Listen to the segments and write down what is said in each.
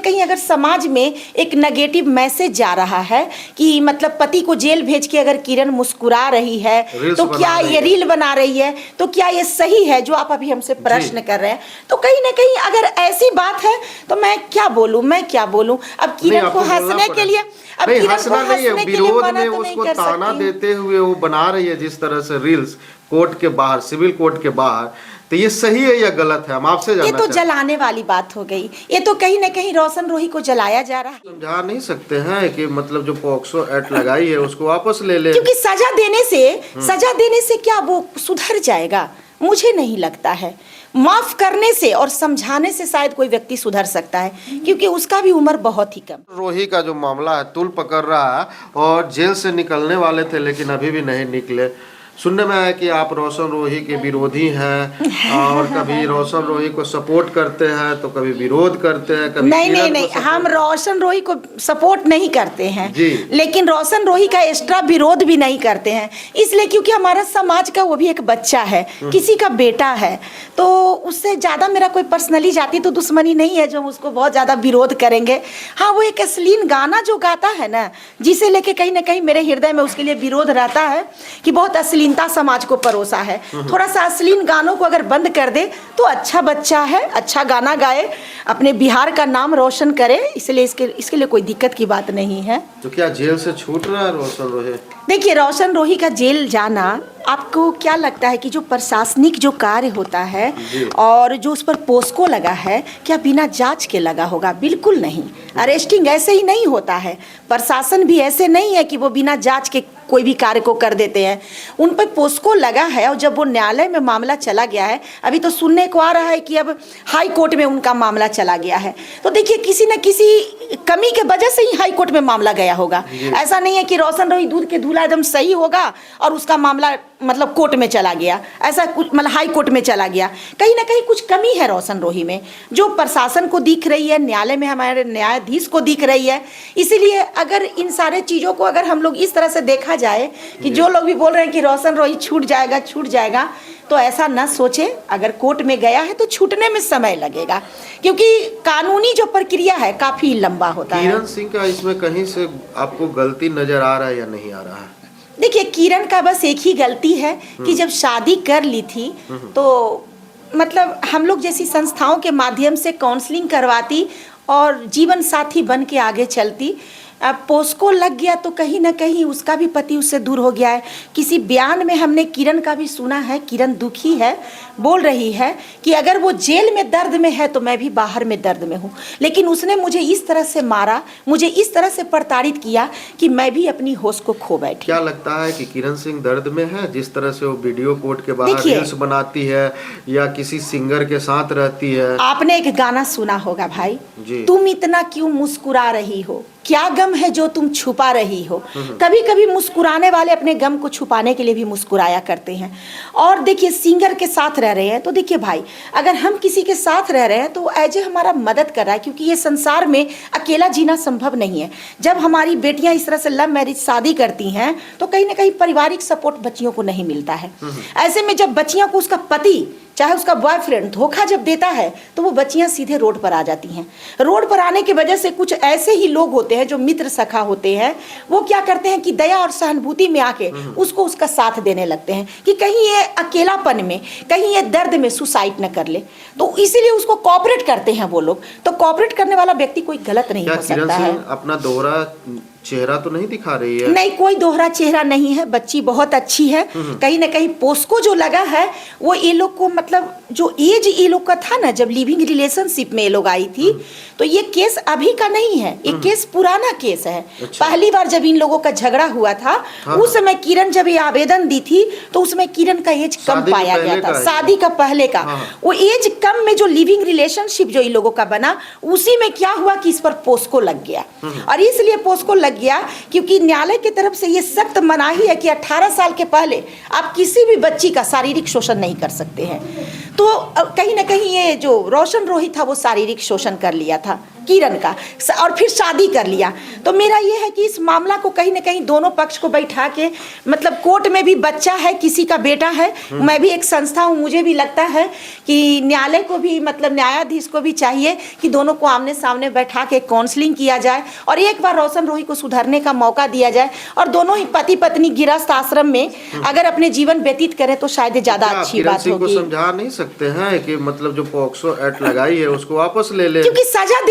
कहीं अगर समाज में एक नेगेटिव मैसेज जा रहा है कि मतलब पति को जेल भेज के अगर किरण मुस्कुरा रही है तो क्या ये रील बना रही है, तो क्या ये सही है जो आप अभी हमसे प्रश्न कर रहे हैं? तो कहीं ना कहीं अगर ऐसी बात है तो मैं क्या बोलूं? अब किरण को हंसने के लिए, अब नहीं, किरण हंसना को नहीं है, हंसने के लिए विरोध मना में तो नहीं उसको कर ताना सकती। देते हुए वो बना रही है जिस तरह से रील्स कोर्ट के बाहर, सिविल कोर्ट के बाहर, तो ये सही है या गलत है? हम आपसे जानना ये तो जलाने वाली बात हो गई। ये तो कहीं ना कहीं रोशन रोही को जलाया जा रहा है। समझा नहीं सकते हैं कि मतलब जो पॉक्सो एक्ट लगाई है उसको वापस ले ले, क्योंकि सजा देने से क्या वो सुधर जाएगा? मुझे नहीं लगता है। माफ करने से और समझाने से शायद कोई व्यक्ति सुधर सकता है, क्योंकि उसका भी उम्र बहुत ही कम। रोही का जो मामला है तूल पकड़ रहा है और जेल से निकलने वाले थे लेकिन अभी भी नहीं निकले। सुनने में आया कि आप रोशन रोही के विरोधी हैं और कभी रोशन रोही को सपोर्ट करते हैं तो कभी विरोध करते हैं, कभी नहीं, हम रोशन रोही को सपोर्ट नहीं करते हैं जी। लेकिन रोशन रोही का एक्स्ट्रा विरोध भी नहीं करते हैं, इसलिए क्योंकि हमारा समाज का वो भी एक बच्चा है, किसी का बेटा है, तो उससे ज़्यादा मेरा कोई पर्सनली जाती तो दुश्मनी नहीं है जो हम उसको बहुत ज़्यादा विरोध करेंगे। हाँ, वो एक अश्लील गाना जो गाता है ना, जिसे लेके कहीं ना कहीं मेरे हृदय में उसके लिए विरोध रहता है कि बहुत अश्लीलता समाज को परोसा है। थोड़ा सा अश्लील गानों को अगर बंद कर दे तो अच्छा बच्चा है, अच्छा गाना गाए, अपने बिहार का नाम रोशन करे, इसलिए इसके लिए कोई दिक्कत की बात नहीं है। तो क्या जेल से छूट रहा है रोशन रोही? देखिए, रोशन रोही का जेल जाना, आपको क्या लगता है कि जो प्रशासनिक जो कार्य होता है और जो उस पर पोस्को लगा है, क्या बिना जांच के लगा होगा? बिल्कुल नहीं। अरेस्टिंग ऐसे ही नहीं होता है, प्रशासन भी ऐसे नहीं है कि वो बिना जांच के कोई भी कार्य को कर देते हैं। उन पर पोस्को लगा है और जब वो न्यायालय में मामला चला गया है, अभी तो सुनने को आ रहा है कि अब हाई कोर्ट में उनका मामला चला गया है, तो देखिए किसी न किसी कमी के वजह से ही हाई कोर्ट में मामला गया होगा। ऐसा नहीं है कि रोशन रोही दूध के धूला एकदम सही होगा और उसका मामला मतलब कोर्ट में चला गया, ऐसा कुछ मतलब हाई कोर्ट में चला गया। कहीं ना कहीं कुछ कमी है रोशन रोही में, जो प्रशासन को दिख रही है, न्यायालय में हमारे न्यायाधीश को दिख रही है। इसीलिए अगर इन सारे चीज़ों को अगर हम लोग इस तरह से देखा जाए कि जो लोग भी बोल रहे हैं कि रोशन रोही छूट जाएगा, तो ऐसा न सोचे। अगर कोर्ट में गया है तो छूटने में समय लगेगा, क्योंकि कानूनी जो प्रक्रिया है काफी लंबा होता है। किरण सिंह का इसमें कहीं से आपको गलती नजर आ रहा है या नहीं आ रहा है? देखिए, किरण का बस एक ही गलती है कि जब शादी कर ली थी तो मतलब हम लोग जैसी संस्थाओं के माध्यम से काउंसलिंग करवाती और जीवन साथी बन के आगे चलती। अब पोस्को लग गया तो कहीं ना कहीं उसका भी पति उससे दूर हो गया है। किसी बयान में हमने किरण का भी सुना है, किरण दुखी है, बोल रही है कि अगर वो जेल में दर्द में है तो मैं भी बाहर में दर्द में हूँ, लेकिन उसने मुझे इस तरह से मारा, मुझे इस तरह से प्रताड़ित किया कि मैं भी अपनी होश को खो बैठी। क्या लगता है कि किरण सिंह दर्द में है? जिस तरह से वो वीडियो कोर्ट के बाहर रील्स बनाती है या किसी सिंगर के साथ रहती है। आपने एक गाना सुना होगा भाई, तुम इतना क्यों मुस्कुरा रही हो, क्या गम है जो तुम छुपा रही हो। कभी कभी मुस्कुराने वाले अपने गम को छुपाने के लिए भी मुस्कुराया करते हैं। और देखिए, सिंगर के साथ रह रहे हैं तो देखिए भाई, अगर हम किसी के साथ रह रहे हैं तो एज ए हमारा मदद कर रहा है, क्योंकि ये संसार में अकेला जीना संभव नहीं है। जब हमारी बेटियां इस तरह से लव मैरिज शादी करती हैं तो कहीं ना कहीं पारिवारिक सपोर्ट बच्चियों को नहीं मिलता है। ऐसे में जब बच्चियों को उसका पति चाहे उसका बॉयफ्रेंड धोखा जब देता है तो वो बच्चियां सीधे रोड पर आ जाती हैं। रोड पर आने की वजह से कुछ ऐसे ही लोग होते हैं जो मित्र सखा होते हैं, वो क्या करते हैं कि दया और सहानुभूति में आके उसको उसका साथ देने लगते हैं कि कहीं ये अकेलापन में, कहीं ये दर्द में सुसाइड न कर ले, तो इसीलिए उसको कोऑपरेट करते हैं वो लोग। तो कोऑपरेट करने वाला व्यक्ति कोई गलत नहीं हो सकता है। अपना दोहरा चेहरा तो नहीं दिखा रही है? नहीं, कोई दोहरा चेहरा नहीं है, बच्ची बहुत अच्छी है। कहीं ना कहीं पोस्को जो लगा है वो ये लोग को मतलब जो एज ये लोग का था ना, जब लिविंग रिलेशनशिप में ये लोग आई थी, तो ये केस अभी का नहीं है, ये केस पुराना केस है। अच्छा। पहली बार जब इन लोगों का झगड़ा हुआ था उस समय किरण जब ये आवेदन दी थी तो उसमें किरण का एज कम पाया गया था, शादी का पहले का। वो एज कम में जो लिविंग रिलेशनशिप जो इन लोगों का बना, उसी में क्या हुआ कि इस पर पोस्को लग गया। और इसलिए पोस्को लग गया क्योंकि न्यायालय की तरफ से ये सख्त मनाही है कि 18 साल के पहले आप किसी भी बच्ची का शारीरिक शोषण नहीं कर सकते हैं। तो कहीं ना कहीं ये जो रोशन रोही था वो शारीरिक शोषण कर लिया था। किरण का, और फिर शादी कर लिया। तो मेरा ये है कि इस मामला को कहीं ना कहीं दोनों पक्ष को बैठा के, मतलब कोर्ट में भी बच्चा है, किसी का बेटा है, मैं भी एक संस्था हूँ, मुझे भी लगता है कि न्यायालय को भी, मतलब न्यायाधीश को भी चाहिए कि दोनों को आमने सामने बैठा के काउंसलिंग किया जाए और एक बार रोशन रोही को सुधरने का मौका दिया जाए, और दोनों ही पति पत्नी गृहस्थ आश्रम में अगर अपने जीवन व्यतीत करें तो शायद ज्यादा अच्छी बात होगी। को समझा नहीं सकते हैं कि मतलब जो पॉक्सो एक्ट लगाई है उसको वापस ले ले, क्योंकि सजा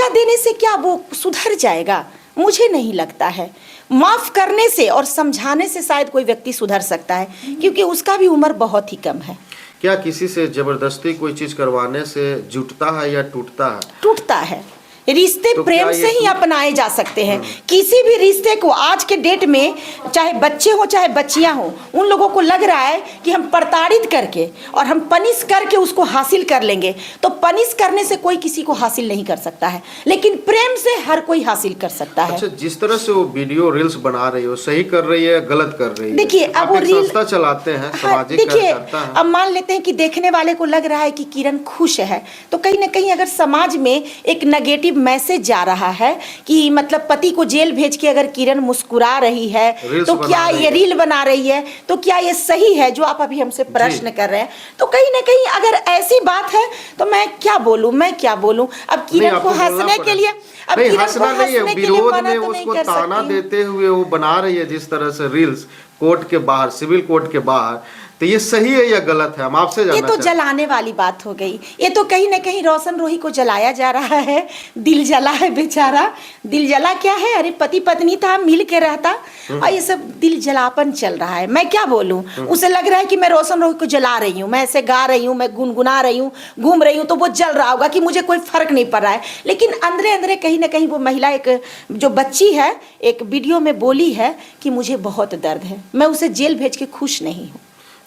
देने से क्या वो सुधर जाएगा? मुझे नहीं लगता है। माफ करने से और समझाने से शायद कोई व्यक्ति सुधर सकता है, क्योंकि उसका भी उम्र बहुत ही कम है। क्या किसी से जबरदस्ती कोई चीज करवाने से जुटता है या टूटता है? टूटता है। रिश्ते तो प्रेम से ही अपनाए जा सकते हैं। किसी भी रिश्ते को आज के डेट में, चाहे बच्चे हो चाहे बच्चियां हो, उन लोगों को लग रहा है कि हम प्रताड़ित करके और हम पनिश करके उसको हासिल कर लेंगे। तो पनिश करने से कोई किसी को हासिल नहीं कर सकता है, लेकिन प्रेम से हर कोई हासिल कर सकता है। अच्छा, जिस तरह से वो वीडियो रील्स बना रही हो, सही कर रही है, गलत कर रही है? देखिए, अब वो रील संस्था चलाते हैं, सामाजिक देखिए, करता है। अब मान लेते हैं कि देखने वाले को लग रहा है कि किरण खुश है, तो कहीं ना कहीं अगर समाज में एक नेगेटिव मैसेज जा रहा है कि मतलब पति को जेल भेज के अगर किरण मुस्कुरा रही है, तो क्या ये रील बना रही है, तो क्या ये सही है? जो आप अभी हमसे प्रश्न कर रहे हैं, तो कहीं ना कहीं अगर ऐसी बात है तो मैं क्या बोलूं? अब किरण को हंसने के लिए, अब नहीं, किरण हंसना को नहीं है, हंसने के लिए विरोध मना में तो नहीं उसको कर ताना सकती। देते हुए वो बना रही है जिस तरह से रील्स कोर्ट के बाहर, सिविल कोर्ट के बाहर, तो ये सही है या गलत है? हम आपसे जानना ये तो चाहते हैं। जलाने वाली बात हो गई। ये तो कहीं ना कहीं रोशन रोही को जलाया जा रहा है। दिल जला है बेचारा। दिल जला क्या है? अरे पति पत्नी था, मिल के रहता, और ये सब दिल जलापन चल रहा है। मैं क्या बोलूं? उसे लग रहा है कि मैं रोशन रोही को जला रही हूँ, मैं ऐसे गा रही हूँ, मैं गुनगुना रही हूँ, घूम रही हूँ, तो वो जल रहा होगा कि मुझे कोई फर्क नहीं पड़ रहा है। लेकिन अंदरे अंदरे कहीं ना कहीं वो महिला, एक जो बच्ची है, एक वीडियो में बोली है कि मुझे बहुत दर्द है, मैं उसे जेल भेज के खुश नहीं हूँ।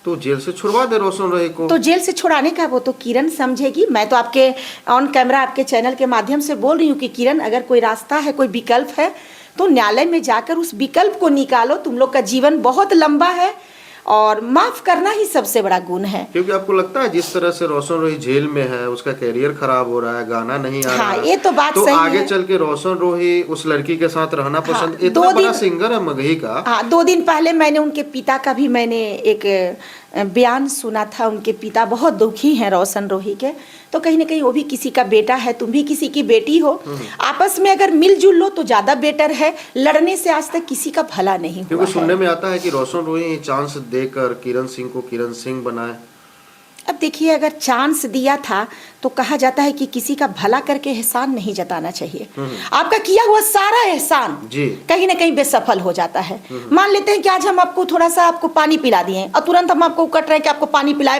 तो जेल से छुड़वा दे रोशन रोही को। तो जेल से छुड़ाने का वो तो किरण समझेगी। मैं तो आपके ऑन कैमरा, आपके चैनल के माध्यम से बोल रही हूँ कि किरण, अगर कोई रास्ता है, कोई विकल्प है, तो न्यायालय में जाकर उस विकल्प को निकालो। तुम लोग का जीवन बहुत लंबा है और माफ करना ही सबसे बड़ा गुण है। क्योंकि आपको लगता है जिस तरह से रोशन रोही जेल में है, उसका कैरियर खराब हो रहा है, गाना नहीं आ रहा है, ये तो बात सही आगे है। चल के रोशन रोही उस लड़की के साथ रहना पसंद, इतना बड़ा सिंगर है मगही का। हाँ, 2 दिन पहले मैंने उनके पिता का भी मैंने एक बयान सुना था। उनके पिता बहुत दुखी हैं रोशन रोही के। तो कहीं ना कहीं वो भी किसी का बेटा है, तुम भी किसी की बेटी हो, आपस में अगर मिलजुल लो तो ज्यादा बेटर है। लड़ने से आज तक किसी का भला नहीं हुआ। क्योंकि सुनने में आता है कि रोशन रोही चांस देकर किरण सिंह को किरण सिंह बनाए। अब देखिए, अगर चांस दिया था तो कहा जाता है कि किसी का भला करके एहसान नहीं जताना चाहिए। आपका किया हुआ सारा एहसान कहीं ना कहीं बेसफल हो जाता है। मान लेते हैं कि आज हम आपको थोड़ा सा आपको पानी पिला दिए और तुरंत हम आपको कट रहे हैं कि आपको पानी पिलाए,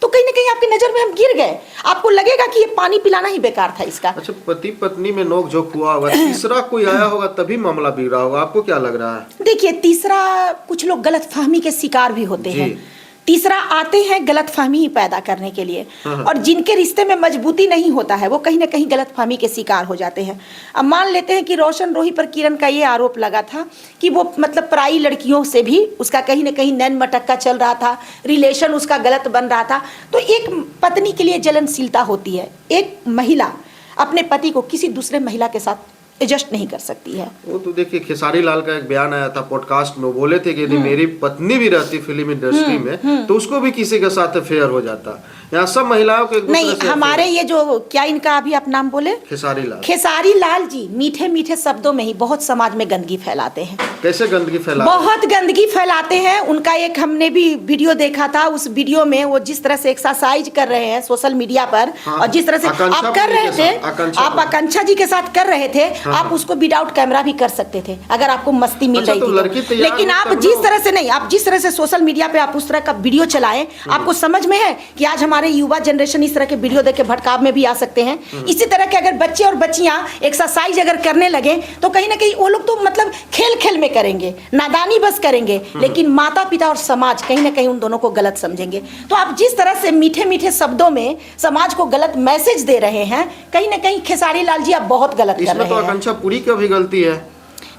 तो कहीं ना कहीं आपकी नजर में हम गिर गए, आपको लगेगा कि ये पानी पिलाना ही बेकार था इसका। अच्छा, पति पत्नी में नोक झोंक हुआ होगा, तीसरा कोई आया होगा तभी मामला बिगड़ा होगा, आपको क्या लग रहा है? देखिए, तीसरा, कुछ लोग गलतफहमी के शिकार भी होते हैं। तीसरा आते हैं गलतफहमी ही पैदा करने के लिए, और जिनके रिश्ते में मजबूती नहीं होता है वो कहीं ना कहीं गलतफहमी के शिकार हो जाते हैं। अब मान लेते हैं कि रोशन रोही पर किरण का ये आरोप लगा था कि वो मतलब पराई लड़कियों से भी उसका कहीं ना कहीं नैन मटक्का चल रहा था, रिलेशन उसका गलत बन रहा था। तो एक पत्नी के लिए जलनशीलता होती है। एक महिला अपने पति को किसी दूसरे महिला के साथ एडजस्ट नहीं कर सकती है। वो तो देखिए, खेसारी लाल का एक बयान आया था पॉडकास्ट में, बोले थे कि यदि मेरी पत्नी भी रहती फिल्म इंडस्ट्री में तो उसको भी किसी के साथ अफेयर हो जाता। यहाँ सब महिलाओं के नहीं, हमारे ये जो क्या इनका अभी आप नाम बोले, खेसारी लाल जी मीठे मीठे शब्दों में ही बहुत समाज में गंदगी फैलाते हैं। कैसे गंदगी फैलाते? बहुत गंदगी फैलाते हैं। उनका एक हमने भी वीडियो देखा था, उस वीडियो में वो जिस तरह से एक्सरसाइज कर रहे हैं सोशल मीडिया पर, और जिस तरह से आप कर रहे थे, आप आकांक्षा जी के साथ कर रहे थे, आप उसको विदाउट कैमरा भी कर सकते थे अगर आपको मस्ती मिल रही थी। लेकिन आप जिस तरह से नहीं, आप जिस तरह से सोशल मीडिया पे आप उस तरह का वीडियो चलाएं, आपको समझ में है कि आज हमारे युवा जनरेशन इस तरह के वीडियो देख के भटकाव में भी आ सकते हैं। इसी तरह के अगर बच्चे और बच्चियां एक्सरसाइज अगर करने लगे तो कहीं ना कहीं वो लोग तो मतलब खेल खेल में करेंगे, नादानी बस करेंगे, लेकिन माता पिता और समाज कहीं ना कहीं उन दोनों को गलत समझेंगे। तो आप जिस तरह से मीठे मीठे शब्दों में समाज को गलत मैसेज दे रहे हैं, कहीं ना कहीं खेसारी लाल जी आप बहुत गलत कर रहे हैं। आकांक्षा पूरी का भी गलती है।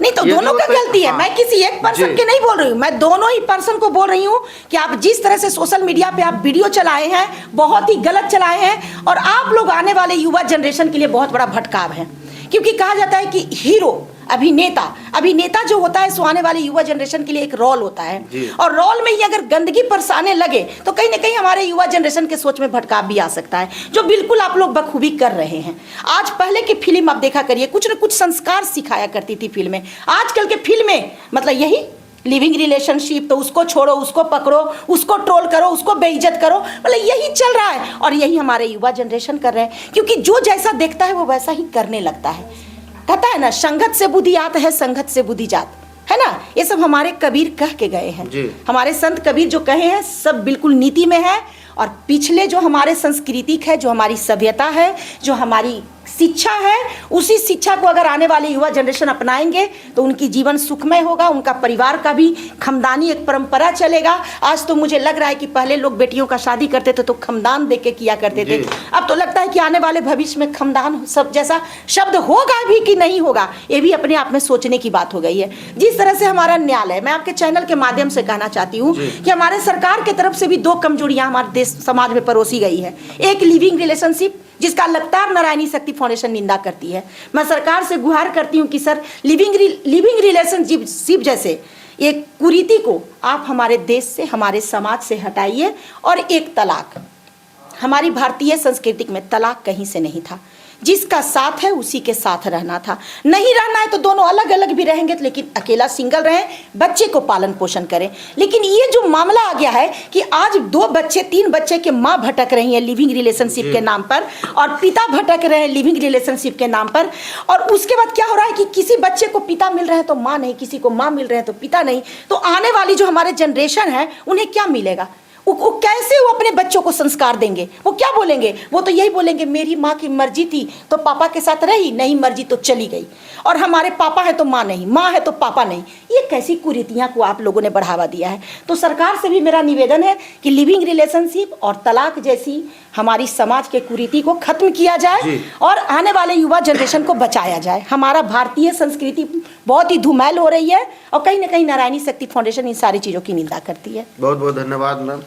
नहीं तो ये दोनों जो का गलती है, हाँ, मैं किसी एक पर्सन जी। के नहीं बोल रही हूँ, मैं दोनों ही पर्सन को बोल रही हूँ कि आप जिस तरह से सोशल मीडिया पे आप वीडियो चलाए हैं बहुत ही गलत चलाए हैं, और आप लोग आने वाले युवा जनरेशन के लिए बहुत बड़ा भटकाव है। क्योंकि कहा जाता है कि हीरो अभिनेता जो होता है सो आने वाले युवा जनरेशन के लिए एक रोल होता है, और रोल में ही अगर गंदगी बरसाने लगे तो कहीं ना कहीं हमारे युवा जनरेशन के सोच में भटकाव भी आ सकता है, जो बिल्कुल आप लोग बखूबी कर रहे हैं। आज पहले की फिल्म आप देखा करिए, कुछ न कुछ संस्कार सिखाया करती थी फिल्में। आजकल के फिल्में मतलब यही लिविंग रिलेशनशिप, तो उसको छोड़ो, उसको पकड़ो, उसको ट्रोल करो, उसको बेइज्जत करो, मतलब यही चल रहा है, और यही हमारे युवा जनरेशन कर रहे हैं। क्योंकि जो जैसा देखता है वो वैसा ही करने लगता है। कहता है ना, संगत से बुद्धि आत है, संगत से बुद्धि जात, है ना। ये सब हमारे कबीर कह के गए हैं, हमारे संत कबीर जो कहे हैं सब बिल्कुल नीति में है। और पिछले जो हमारे सांस्कृतिक है, जो हमारी सभ्यता है, जो हमारी शिक्षा है, उसी शिक्षा को अगर आने वाले युवा जनरेशन अपनाएंगे तो उनकी जीवन सुखमय होगा, उनका परिवार का भी खमदानी एक परंपरा चलेगा। आज तो मुझे लग रहा है कि पहले लोग बेटियों का शादी करते थे तो खमदान देके किया करते थे, अब तो लगता है कि आने वाले भविष्य में खमदान सब जैसा शब्द होगा भी कि नहीं होगा, ये भी अपने आप में सोचने की बात हो गई है। जिस तरह से हमारा न्यायालय, मैं आपके चैनल के माध्यम से कहना चाहती हूँ कि हमारे सरकार की तरफ से भी दो कमजोरियां हमारे देश समाज में परोसी गई है। एक लिविंग रिलेशनशिप, जिसका लगातार नारायणी शक्ति फाउंडेशन निंदा करती है। मैं सरकार से गुहार करती हूँ कि सर लिविंग रिलेशनशिप जैसे एक कुरीति को आप हमारे देश से, हमारे समाज से हटाइए। और एक तलाक, हमारी भारतीय संस्कृति में तलाक कहीं से नहीं था, जिसका साथ है उसी के साथ रहना था। नहीं रहना है तो दोनों अलग अलग भी रहेंगे, लेकिन अकेला सिंगल रहें, बच्चे को पालन पोषण करें। लेकिन ये जो मामला आ गया है कि आज 2 बच्चे 3 बच्चे के माँ भटक रही है लिविंग रिलेशनशिप के नाम पर, और पिता भटक रहे हैं लिविंग रिलेशनशिप के नाम पर। और उसके बाद क्या हो रहा है कि किसी बच्चे को पिता मिल रहे हैं तो माँ नहीं, किसी को माँ मिल रहे हैं तो पिता नहीं। तो आने वाली जो हमारे जनरेशन है उन्हें क्या मिलेगा? वो कैसे वो अपने बच्चों को संस्कार देंगे? वो क्या बोलेंगे? वो तो यही बोलेंगे मेरी माँ की मर्जी थी तो पापा के साथ रही, नहीं मर्जी तो चली गई, और हमारे पापा है तो माँ नहीं, माँ है तो पापा नहीं। ये कैसी कुरीतियाँ को आप लोगों ने बढ़ावा दिया है। तो सरकार से भी मेरा निवेदन है कि लिविंग रिलेशनशिप और तलाक जैसी हमारी समाज के कुरीति को खत्म किया जाए और आने वाले युवा जनरेशन को बचाया जाए। हमारा भारतीय संस्कृति बहुत ही धूमैल हो रही है, और कहीं ना कहीं नारायणी शक्ति फाउंडेशन इन सारी चीज़ों की निंदा करती है। बहुत बहुत धन्यवाद मैम।